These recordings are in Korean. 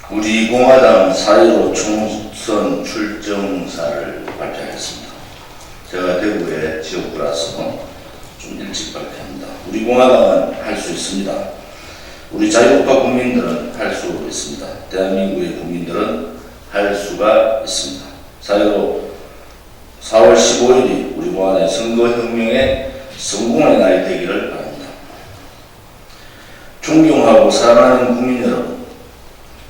우리 공화당 4.15 총선 출정사를 발표하겠습니다. 제가 대구의 지역구라서 좀 일찍 발표합니다. 우리 공화당은 할 수 있습니다. 우리 자유국가 국민들은 할 수 있습니다. 대한민국의 국민들은 할 수가 있습니다. 4.15 4월 15일이 우리 공화당의 선거혁명의 성공의 날이 되기를 바랍니다. 존경하고 사랑하는 국민 여러분,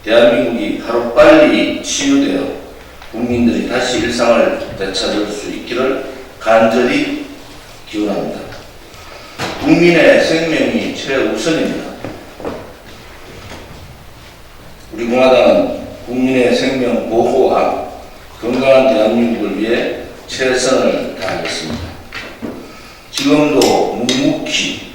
대한민국이 하루빨리 치유되어 국민들이 다시 일상을 되찾을 수 있기를 간절히 기원합니다. 국민의 생명이 최우선입니다. 우리 공화당은 국민의 생명 보호와 건강한 대한민국을 위해 최선을 다하겠습니다. 지금도 묵묵히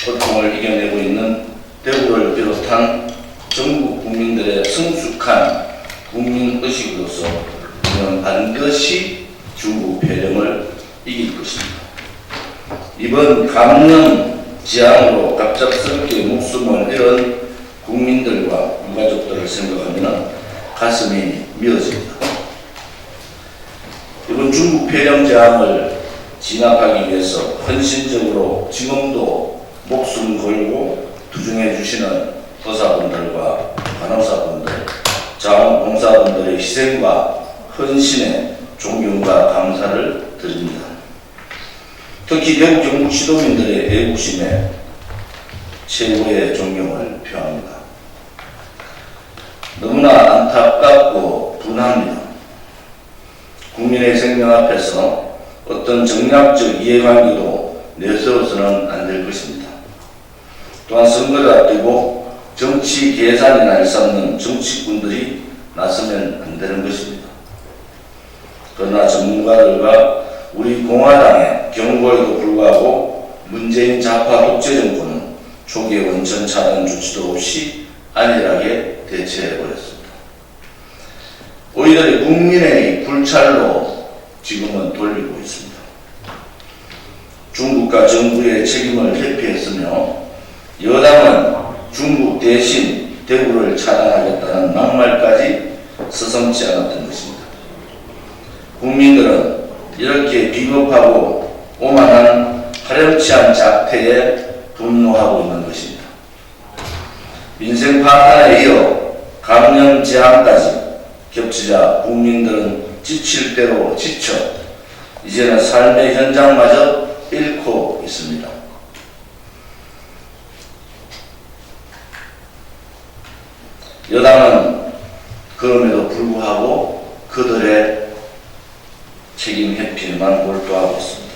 고통을 이겨내고 있는 대구를 비롯한 전국 국민들의 성숙한 국민의식으로서 우리는 반드시 중국 폐렴을 이길 것입니다. 이번 감염 지향으로 갑작스럽게 목숨을 잃은 국민들과 유가족들을 생각하면 가슴이 미어집니다. 이번 중국 폐렴 재앙을 진압하기 위해서 헌신적으로 지금도 목숨 걸고 투쟁해 주시는 의사분들과 간호사분들, 자원봉사분들의 희생과 헌신에 존경과 감사를 드립니다. 특히 대구 경북 시도민들의 애국심에 최고의 존경을 표합니다. 너무나 안타깝고 분합니다. 국민의 생명 앞에서 어떤 정략적 이해관계도 내세워서는 안 될 것입니다. 또한 선거를 앞두고 정치 계산이나 일삼는 정치꾼들이 나서면 안 되는 것입니다. 그러나 전문가들과 우리 공화당의 경고에도 불구하고 문재인 좌파 독재 정권은 초기의 원천 차단 조치도 없이 안일하게 대처해버렸습니다. 오히려 국민의 불찰로 지금은 돌리고 있습니다. 중국과 정부의 책임을 회피했으며 여당은 중국 대신 대구를 차단하겠다는 막말까지 서슴지 않았던 것입니다. 국민들은 이렇게 비겁하고 오만한 파렴치한 작태에 분노하고 있는 것입니다. 민생 파탄에 이어 감염 재앙까지 겹치자 국민들은 지칠 대로 지쳐 이제는 삶의 현장마저 잃고 있습니다. 여당은 그럼에도 불구하고 그들의 책임 회피에만 몰두하고 있습니다.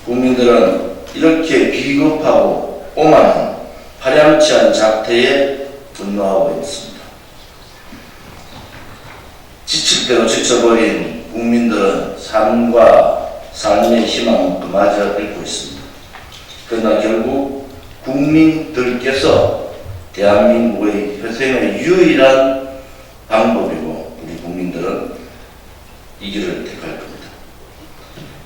국민들은 이렇게 비겁하고 오만한 파렴치한 작태에 분노하고 있습니다. 지칠 대로 지쳐버린 국민들은 삶과 삶의 희망은 그마저 잃고 있습니다. 그러나 결국 국민들께서 대한민국의 회생의 유일한 방법이고 우리 국민들은 이 길을 택할 겁니다.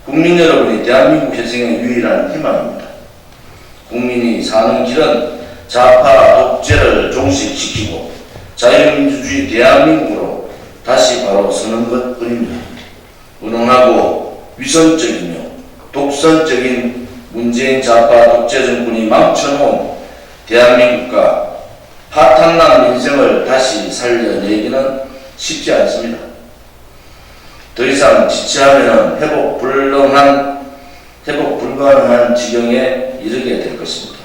국민 여러분이 대한민국 회생의 유일한 희망입니다. 국민이 사는 길은 좌파 독재를 종식시키고 자유민주주의 대한민국으로 다시 바로 서는 것뿐입니다. 무능하고 위선적이며 독선적인 문재인 좌파 독재 정권이 망쳐놓은 대한민국과 파탄난 민생을 다시 살려내기는 쉽지 않습니다. 더 이상 지체하면 회복 불가능한 지경에 이르게 될 것입니다.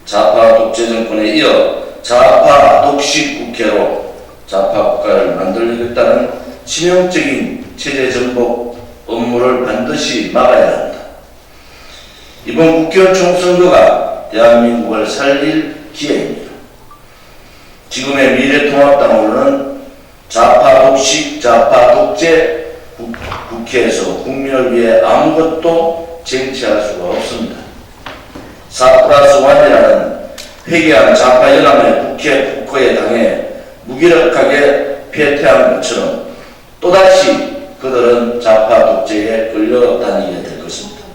좌파 독재 정권에 이어 좌파 독식 국회로 좌파 국가를 만들겠다는 치명적인 체제 전복 업무를 반드시 막아야 합니다. 이번 국회의원 총선거가 대한민국을 살릴 기회입니다. 지금의 미래통합당으로는 좌파 독식, 좌파 독재 국회에서 국민을 위해 아무것도 쟁취할 수가 없습니다. 4+1이라는 회개한 좌파 연합의 국회에 당해 무기력하게 패퇴한 것처럼 또다시 그들은 좌파 독재에 끌려다니게 될 것입니다.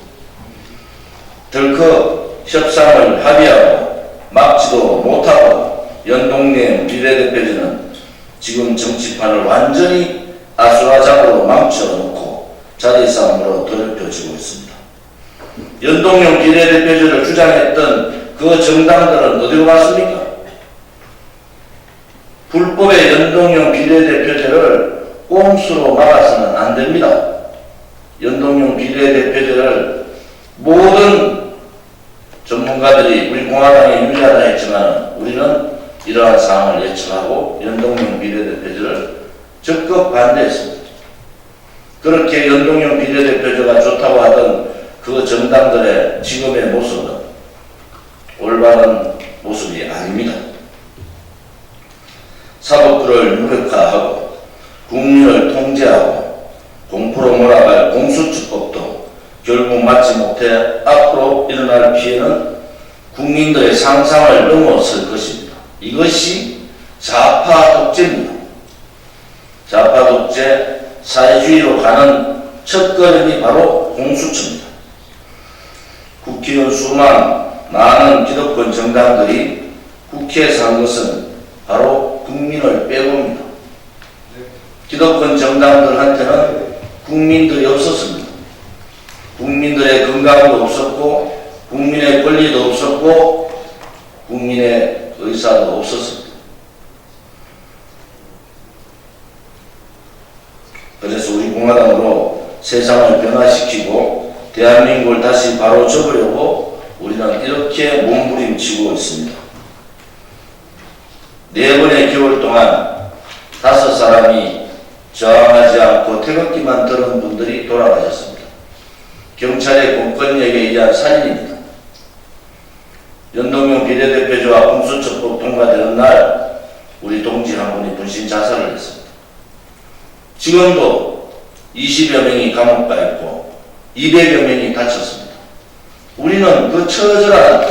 덜컥 협상을 합의하고 막지도 못하고 연동형 비례대표제는 지금 정치판을 완전히 아수라장으로 망쳐놓고 자리싸움으로 더럽혀지고 있습니다. 연동형 비례대표제를 주장했던 그 정당들은 어디로 갔습니까? 불법의 연동형 비례대표제를 꼼수로 막아서는 안 됩니다. 연동형 비례대표제를 모든 전문가들이 우리 공화당에 유리하다 했지만 우리는 이러한 사항을 예측하고 연동형 비례대표제를 적극 반대했습니다. 그렇게 연동형 비례대표제가 좋다고 하던 그 정당들의 지금의 모습은 올바른 모습이 아닙니다. 사법부를 무력화하고 국민을 통제하고 공포로 몰아갈 공수처법도 결국 맞지 못해 앞으로 일어날 피해는 국민들의 상상을 넘어설 것입니다. 이것이 좌파 독재입니다. 좌파 독재, 사회주의로 가는 첫걸음이 바로 공수처입니다. 국회의원 수만 많은 기득권 정당들이 국회에서 한 것은 바로 국민을 빼봅니다. 기득권 정당들한테는 국민들이 없었습니다. 국민들의 건강도 없었고 국민의 권리도 없었고 국민의 의사도 없었습니다. 그래서 우리 공화당으로 세상을 변화시키고 대한민국을 다시 바로 접으려고 우리는 이렇게 몸부림치고 있습니다. 4번의 겨울 동안 5사람이 저항하지 않고 태극기만 들은 분들이 돌아가셨습니다. 경찰의 공권력에 의한 살인입니다. 연동형 비례대표제와 공수처법 통과되는 날 우리 동지 한 분이 분신 자살을 했습니다. 지금도 20여 명이 감옥 가 있고 200여 명이 다쳤습니다. 우리는 그 처절한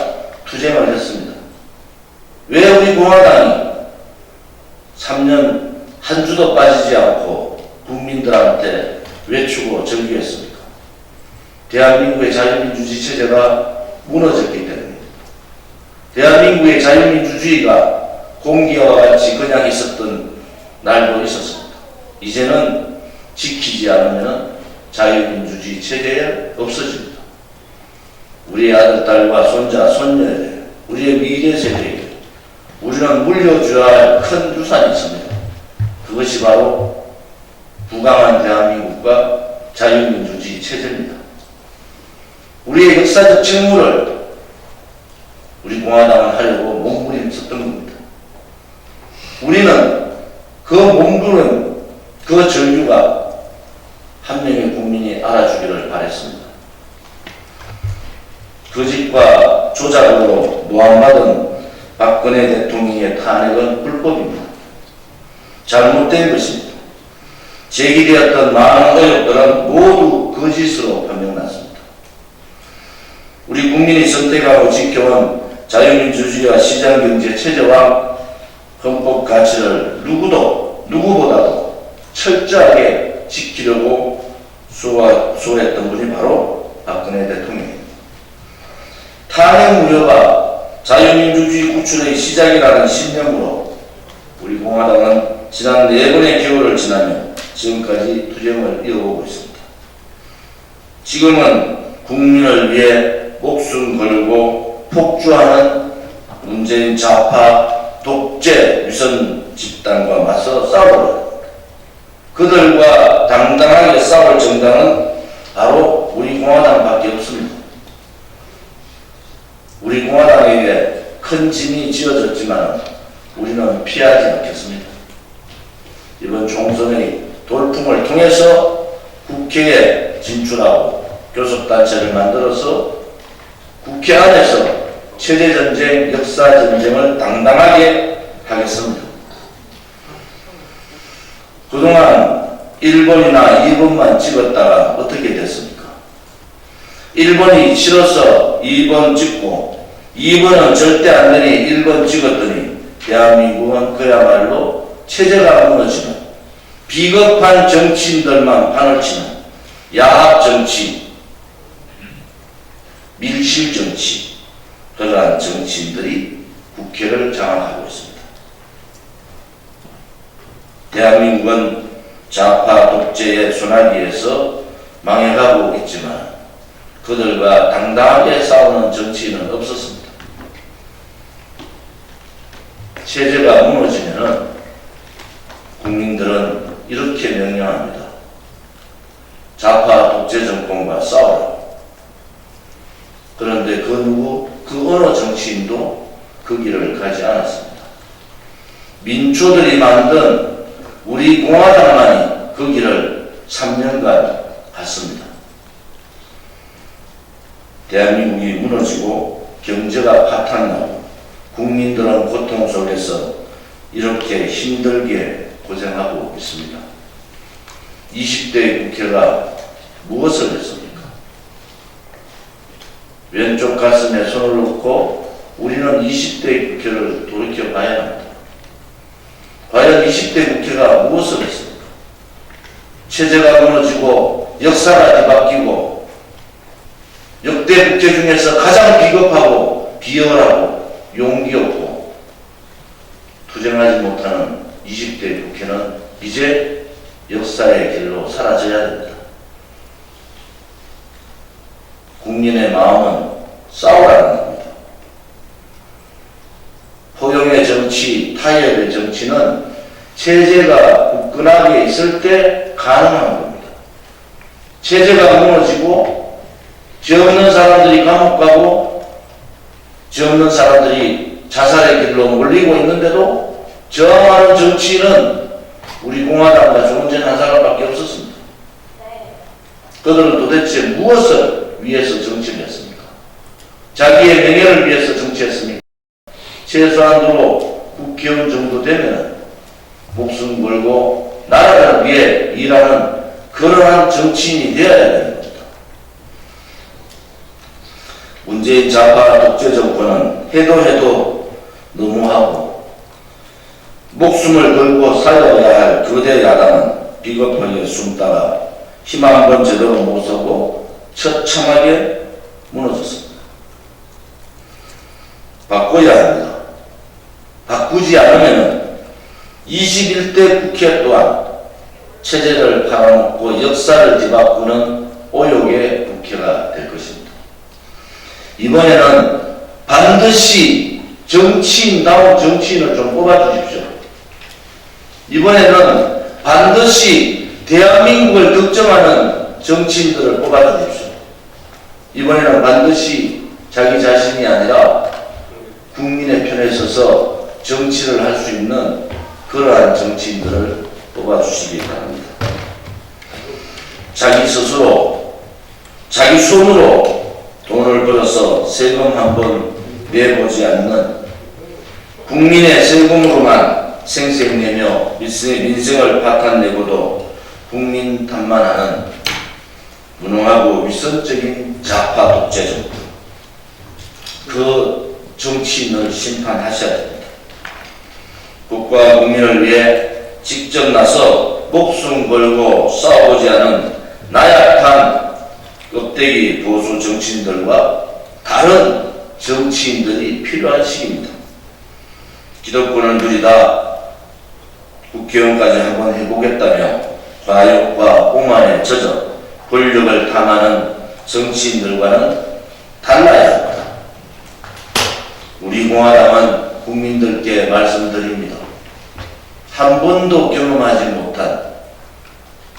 투쟁을 했습니다. 왜 우리 공화당이 3년 한 주도 빠지지 않고 국민들한테 외치고 절규했습니까? 대한민국의 자유민주주의 체제가 무너졌기 때문입니다. 대한민국의 자유민주주의가 공기와 같이 그냥 있었던 날도 있었습니다. 이제는 지키지 않으면 자유민주주의 체제에 없어집니다. 우리의 아들, 딸과 손자, 손녀에게, 우리의 미래 세대에게 우리는 물려줘야 할 큰 유산이 있습니다. 그것이 바로 부강한 대한민국과 자유민주주의 체제입니다. 우리의 역사적 책무를 우리 공화당은 하려고 몸부림쳤던 겁니다. 우리는 그 몸부림, 그 전류가 한 명의 국민이 알아주기를 바랬습니다. 거짓과 조작으로 노안받은 박근혜 대통령의 탄핵은 불법입니다. 잘못된 것입니다. 제기되었던 많은 의혹들은 모두 거짓으로 판명났습니다. 우리 국민이 선택하고 지켜온 자유민주주의와 시장경제 체제와 헌법 가치를 누구보다도 철저하게 지키려고 수호했던 분이 바로 박근혜 대통령입니다. 탄핵 무효가 자유민주주의 구출의 시작이라는 신념으로 우리 공화당은 지난 4번의 기호를 지나며 지금까지 투쟁을 이어오고 있습니다. 지금은 국민을 위해 목숨 걸고 폭주하는 문재인 좌파 독재 위선 집단과 맞서 싸워야 합니다. 그들과 당당하게 싸울 정당은 바로 우리 공화당밖에 없습니다. 우리 공화당에게 큰 짐이 지어졌지만 우리는 피하지 않겠습니다. 이번 총선의 돌풍을 통해서 국회에 진출하고 교섭단체를 만들어서 국회 안에서 체제전쟁, 역사전쟁을 당당하게 하겠습니다. 그동안 1번이나 2번만 찍었다가 어떻게 됐습니까? 1번이 싫어서 2번 찍고 2번은 절대 안 되니 1번 찍었더니 대한민국은 그야말로 체제가 무너지는 비겁한 정치인들만 판을 치는 야합 정치, 밀실 정치, 그러한 정치인들이 국회를 장악하고 있습니다. 대한민국은 좌파 독재의 소나기에서 망해가고 있지만 그들과 당당하게 싸우는 정치인은 없었습니다. 체제가 무너지면 국민들은 이렇게 명령합니다. 좌파 독재 정권과 싸우라. 그런데 그 어느 정치인도 그 길을 가지 않았습니다. 민초들이 만든 우리 공화당만이 그 길을 3년간 갔습니다. 대한민국이 무너지고 경제가 파탄나고 국민들은 고통 속에서 이렇게 힘들게 고생하고 있습니다. 20대 국회가 무엇을 했습니까? 왼쪽 가슴에 손을 놓고 우리는 20대 국회를 돌이켜 봐야 합니다. 과연 20대 국회가 무엇을 했습니까? 체제가 무너지고 역사가 뒤바뀌고 역대 국회 중에서 가장 비겁하고 비열하고 용기 없고 투쟁하지 못하는 20대 국회는 이제 역사의 길로 사라져야 됩니다. 국민의 마음은 싸우라는 겁니다. 포용의 정치, 타협의 정치는 체제가 굳건하게 있을 때 가능한 겁니다. 체제가 무너지고 죄 없는 사람들이 감옥 가고 죄 없는 사람들이 자살의 길로 몰리고 있는데도 저항하는 정치인은 우리 공화당과 조은진 한 사람밖에 없었습니다. 그들은 도대체 무엇을 위해서 정치를 했습니까? 자기의 명예를 위해서 정치했습니까? 최소한으로 국회의원 정도 되면 목숨 걸고 나라를 위해 일하는 그러한 정치인이 되어야 되는 겁니다. 문재인 좌파 독재 정권은 해도 너무하고 목숨을 걸고 살려야 할 거대 야당은 비겁하게 숨다가 힘 한 번 제대로 못 서고 처참하게 무너졌습니다. 바꿔야 합니다. 바꾸지 않으면 21대 국회 또한 체제를 팔아먹고 역사를 뒤바꾸는 오욕의 국회가 될 것입니다. 이번에는 반드시 정치인다운 정치인을 좀 뽑아주십시오. 이번에는 반드시 대한민국을 걱정하는 정치인들을 뽑아주십시오. 이번에는 반드시 자기 자신이 아니라 국민의 편에 서서 정치를 할 수 있는 그러한 정치인들을 뽑아주시기 바랍니다. 자기 스스로 자기 손으로 돈을 벌어서 세금 한 번 내보지 않는 국민의 세금으로만 생색내며 민생을 파탄내고도 국민 탓만하는 무능하고 위선적인 좌파 독재 정부, 그 정치인을 심판하셔야 됩니다. 국가와 국민을 위해 직접 나서 목숨 걸고 싸우지 않은 나약한 껍데기 보수 정치인들과 다른 정치인들이 필요한 시기입니다. 기득권을 누리다 국회의원까지 한번 해보겠다며 과욕과 오만에 젖어 권력을 탐하는 정치인들과는 달라야 합니다. 우리 공화당은 국민들께 말씀드립니다. 한 번도 경험하지 못한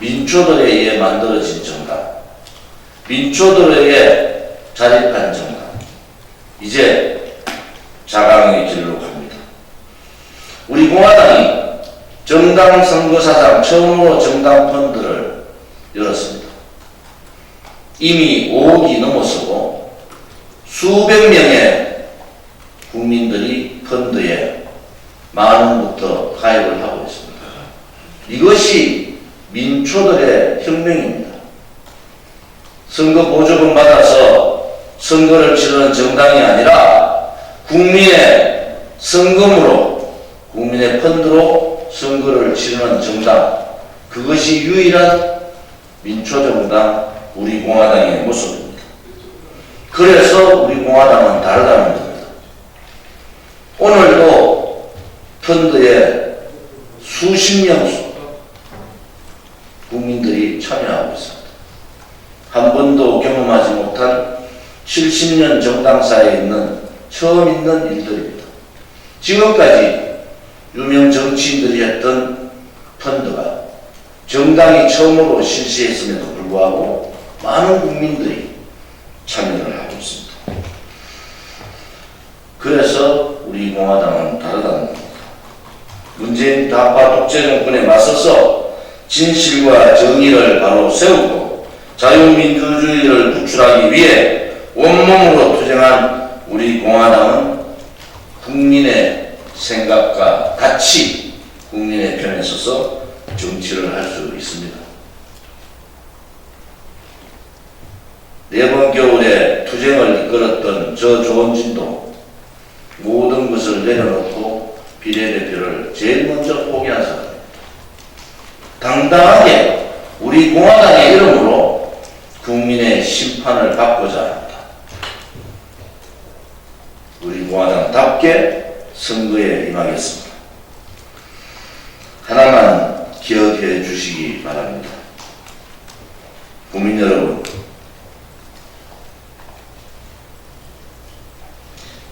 민초들에 의해 만들어진 정당, 민초들에 의해 자립한 정당, 이제 자강의 길로 갑니다. 우리 공화당이 정당 선거사상 처음으로 정당 펀드를 열었습니다. 이미 5억이 넘어서고 수백 명의 국민들이 펀드에 만 원부터 가입을 하고 있습니다. 이것이 민초들의 혁명입니다. 선거 보조금 받아서 선거를 치르는 정당이 아니라 국민의 선금으로, 국민의 펀드로 선거를 치르는 정당, 그것이 유일한 민초정당 우리 공화당의 모습입니다. 그래서 우리 공화당은 다르다는 겁니다. 오늘도 펀드에 수십 명 번도 경험하지 못한 70년 정당사에 처음 있는 일들입니다. 지금까지 유명 정치인들이 했던 펀드가 정당이 처음으로 실시했음에도 불구하고 많은 국민들이 참여를 하고 있습니다. 그래서 우리 공화당은 다르다는 겁니다. 문재인 좌파 독재 정권에 맞서서 진실과 정의를 바로 세우고 자유민주주의를 구출하기 위해 온몸으로 투쟁한 우리 공화당은 국민의 생각과 같이 국민의 편에 서서 정치를 할 수 있습니다. 네번 겨울에 투쟁을 이끌었던 저 조원진도 모든 것을 내려놓고 비례대표를 제일 먼저 포기한 사람입니다. 당당하게 우리 공화당의 이름으로 국민의 심판을 받고자 합니다. 우리 공화당답게 선거에 임하겠습니다. 하나만 기억해 주시기 바랍니다. 국민 여러분,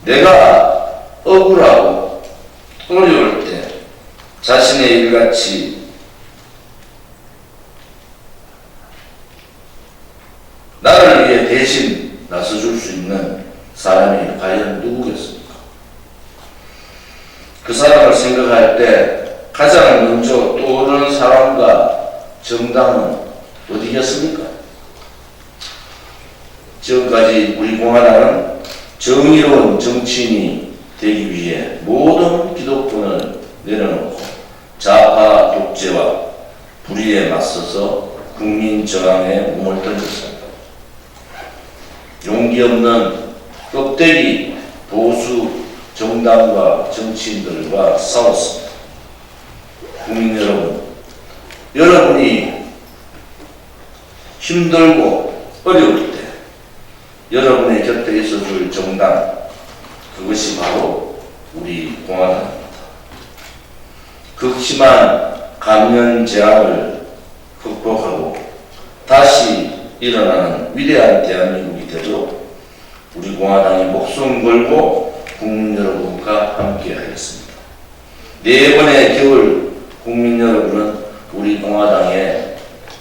내가 억울하고 어려울 때 자신의 일같이 나를 위해 대신 나서줄 수 있는 사람이 과연 누구겠습니까? 그 사람을 생각할 때 가장 먼저 떠오르는 사람과 정당은 어디겠습니까? 지금까지 우리 공화당은 정의로운 정치인이 되기 위해 모든 기득권을 내려놓고 좌파 독재와 불의에 맞서서 국민 저항에 몸을 던졌습니다. 용기 없는 껍데기 보수 정당과 정치인들과 싸웠습니다. 국민 여러분, 여러분이 힘들고 어려울 때 여러분의 곁에 있어줄 정당, 그것이 바로 우리 공화당입니다. 극심한 감염 재앙을 극복하고 다시 일어나는 위대한 대한민국이 되도록 우리 공화당이 목숨 걸고 국민 여러분과 함께 하겠습니다. 네 번의 겨울 국민 여러분은 우리 공화당의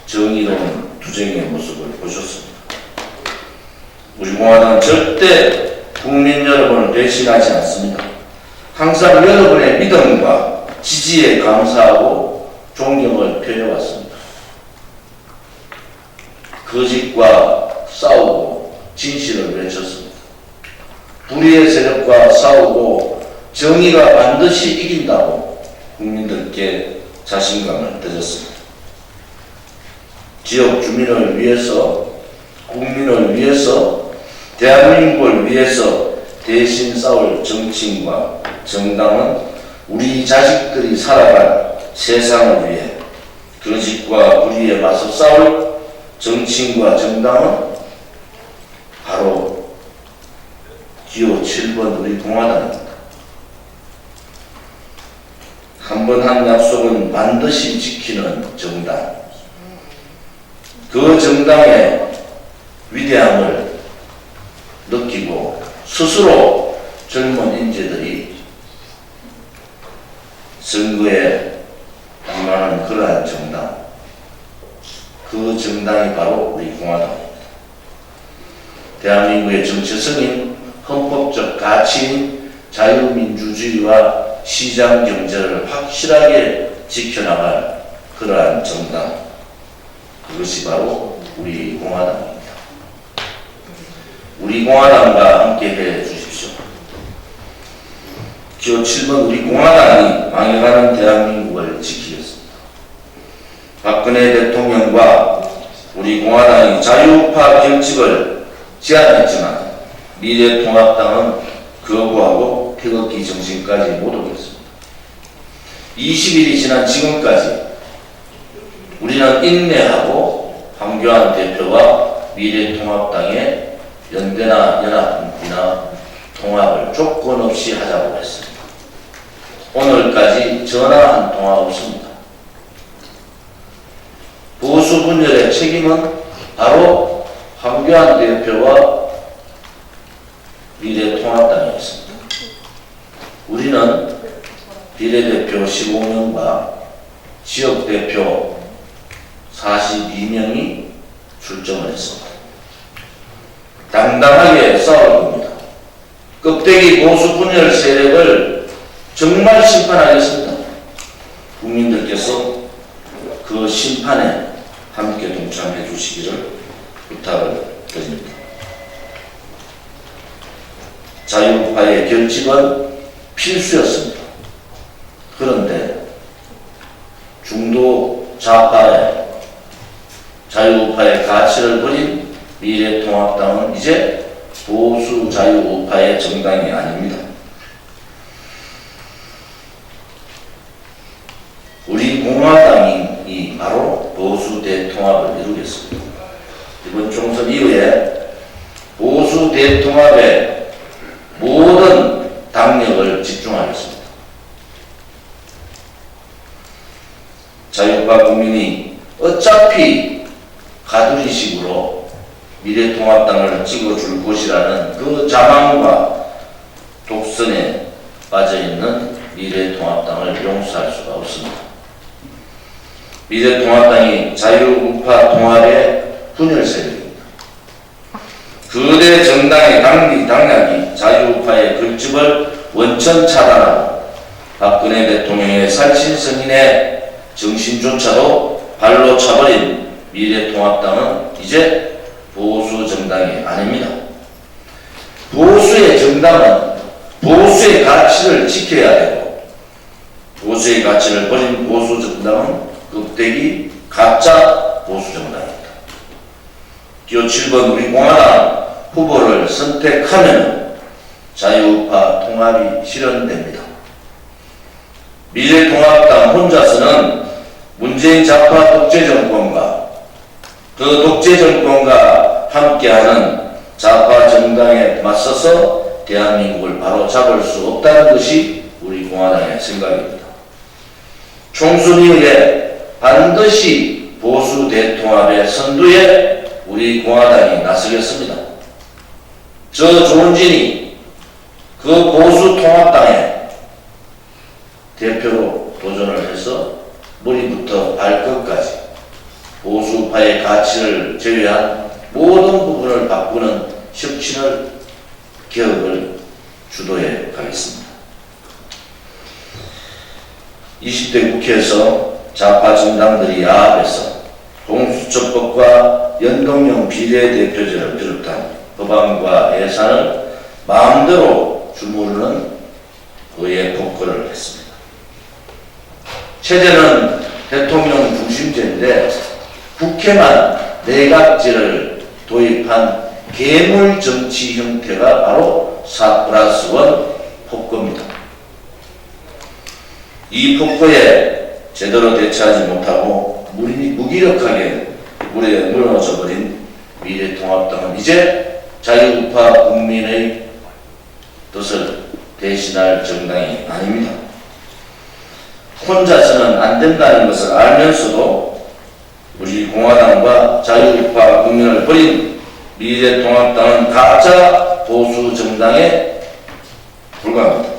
정의로운 투쟁의 모습을 보셨습니다. 우리 공화당은 절대 국민 여러분을 배신하지 않습니다. 항상 여러분의 믿음과 지지에 감사하고 존경을 표해왔습니다. 거짓과 싸우고 진실을 외쳤습니다. 불의의 세력과 싸우고 정의가 반드시 이긴다고 국민들께 자신감을 드렸습니다. 지역 주민을 위해서, 국민을 위해서, 대한민국을 위해서 대신 싸울 정치인과 정당은 우리 자식들이 살아갈 세상을 위해 거짓과 불의에 맞서 싸울 정치인과 정당은 바로 기호 7번 우리 공화당입니다. 한 번 한 약속은 반드시 지키는 정당. 그 정당의 위대함을 느끼고 스스로 젊은 인재들이 선거에 임하는 그러한 정당, 그 정당이 바로 우리 공화당입니다. 대한민국의 정체성인 헌법적 가치인 자유민주주의와 시장경제를 확실하게 지켜나갈 그러한 정당, 그것이 바로 우리 공화당입니다. 우리 공화당과 함께 해 주십시오. 기호 7번 우리 공화당이 망해가는 대한민국을 지키겠습니다. 박근혜 대통령과 우리 공화당이 자유우파 결집을 제안했지만 미래통합당은 거부하고 태극기 정신까지 못 오겠습니다. 20일이 지난 지금까지 우리는 인내하고 황교안 대표와 미래통합당의 연대나 연합이나 통합을 조건 없이 하자고 했습니다. 오늘까지 전화 한 통화 없습니다. 보수 분열의 책임은 바로 황교안 대표와 미래통합당이었습니다. 우리는 비례대표 15명과 지역대표 42명이 출정을 했습니다. 당당하게 싸울 겁니다. 껍데기 보수 분열 세력을 정말 심판하겠습니다. 국민들께서 그 심판에 함께 동참해 주시기를 부탁을 드립니다. 자유우파의 결집은 필수였습니다. 그런데 중도 좌파의 자유우파의 가치를 버린 미래통합당은 이제 보수 자유우파의 정당이 아닙니다. 우리 공화당이 바로 보수 대통합을 이루겠습니다. 이번 총선 이후에 보수 대통합에 모든 당력을 집중하겠습니다. 자유우파 국민이 어차피 가두리식으로 미래통합당을 찍어줄 것이라는 그 자망과 독선에 빠져있는 미래통합당을 용서할 수가 없습니다. 미래통합당이 자유우파 통합의 분열 세력입니다. 거대 정당의 당략이 자유우파의 결집을 원천 차단하고 박근혜 대통령의 살신성인의 정신조차도 발로 차버린 미래통합당은 이제 보수 정당이 아닙니다. 보수의 정당은 보수의 가치를 지켜야 되고, 보수의 가치를 버린 보수 정당은 껍데기 가짜 보수 정당입니다. 기호 7번 우리 공화당 후보를 선택하면 자유우파 통합이 실현됩니다. 미래통합당 혼자서는 문재인 좌파 독재 정권과 그 독재 정권과 함께하는 좌파 정당에 맞서서 대한민국을 바로 잡을 수 없다는 것이 우리 공화당의 생각입니다. 총선 이후에 반드시 보수 대통합의 선두에 우리 공화당이 나서겠습니다. 저 조은진이 그 보수 통합당의 대표로 도전을 해서 머리부터 발끝까지 보수파의 가치를 제외한 모든 부분을 바꾸는 혁신을 개혁을 주도해 가겠습니다. 20대 국회에서 좌파 정당들이 야합해서 공수처법과 연동형 비례대표제를 비롯한 법안과 예산을 마음대로 주무르는 의회 폭거를 했습니다. 체제는 대통령 중심제인데 국회만 내각제를 도입한 괴물 정치 형태가 바로 4+1 폭거입니다. 이 폭거에 제대로 대처하지 못하고 무기력하게 물에 무너져 버린 미래통합당은 이제 자유우파 국민의 뜻을 대신할 정당이 아닙니다. 혼자서는 안 된다는 것을 알면서도 우리 공화당과 자유우파 국민을 버린 미래통합당은 가짜 보수 정당에 불과합니다.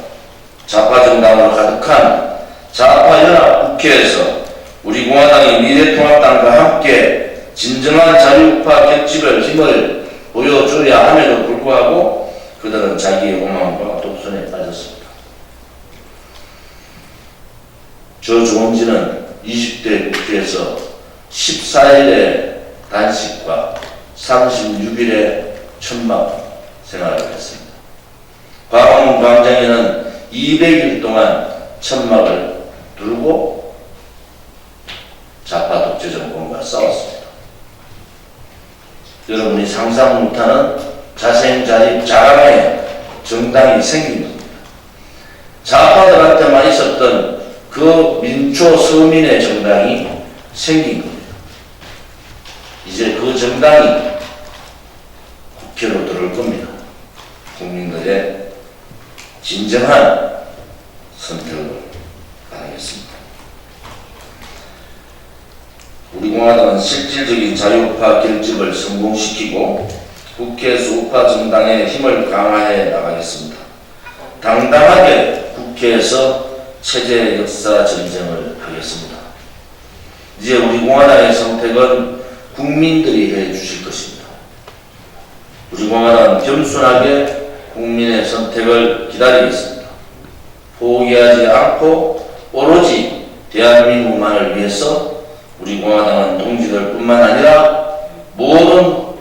좌파 정당으로 가득한 좌파 연합 국회에서 우리 공화당이 미래통합당과 함께 진정한 자유우파 결집의 힘을 보여줘야 함에도 불구하고 그들은 자기의 오만과 독선에 빠졌습니다. 저 조은진은 20대 국회에서 14일의 단식과 36일의 천막 생활을 했습니다. 광화문 광장에는 200일 동안 천막을 두르고 좌파 독재 정권과 싸웠습니다. 여러분이 상상 못하는 자생자립 자강의 정당이 생긴 겁니다. 좌파들한테만 있었던 그 민초 서민의 정당이 생긴 겁니다. 이제 그 정당이 국회로 들어올 겁니다. 국민들의 진정한 선택을 바라겠습니다. 우리 우리 공화당은 실질적인 자유우파 결집을 성공시키고 국회에서 우파 정당의 힘을 강화해 나가겠습니다. 당당하게 국회에서 체제 역사 전쟁을 하겠습니다. 이제 우리 공화당의 선택은 국민들이 해 주실 것입니다. 우리 공화당은 겸손하게 국민의 선택을 기다리겠습니다. 포기하지 않고 오로지 대한민국만을 위해서 우리 공화당은 동지들뿐만 아니라 모든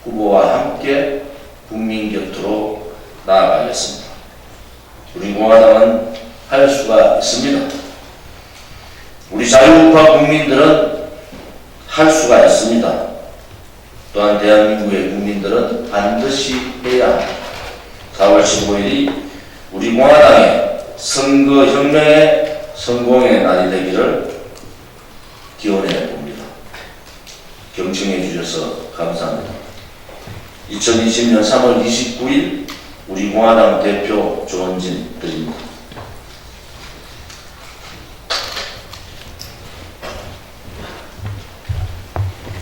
후보와 함께 국민 곁으로 나아가겠습니다. 우리 공화당은 할 수가 있습니다. 우리 자유우파 국민들은 할 수가 있습니다. 또한 대한민국의 국민들은 반드시 해야 합니다. 4월 15일이 우리 공화당의 선거혁명의 성공의 날이 되기를 기원해 봅니다. 경청해 주셔서 감사합니다. 2020년 3월 29일 우리 공화당 대표 조원진 드립니다.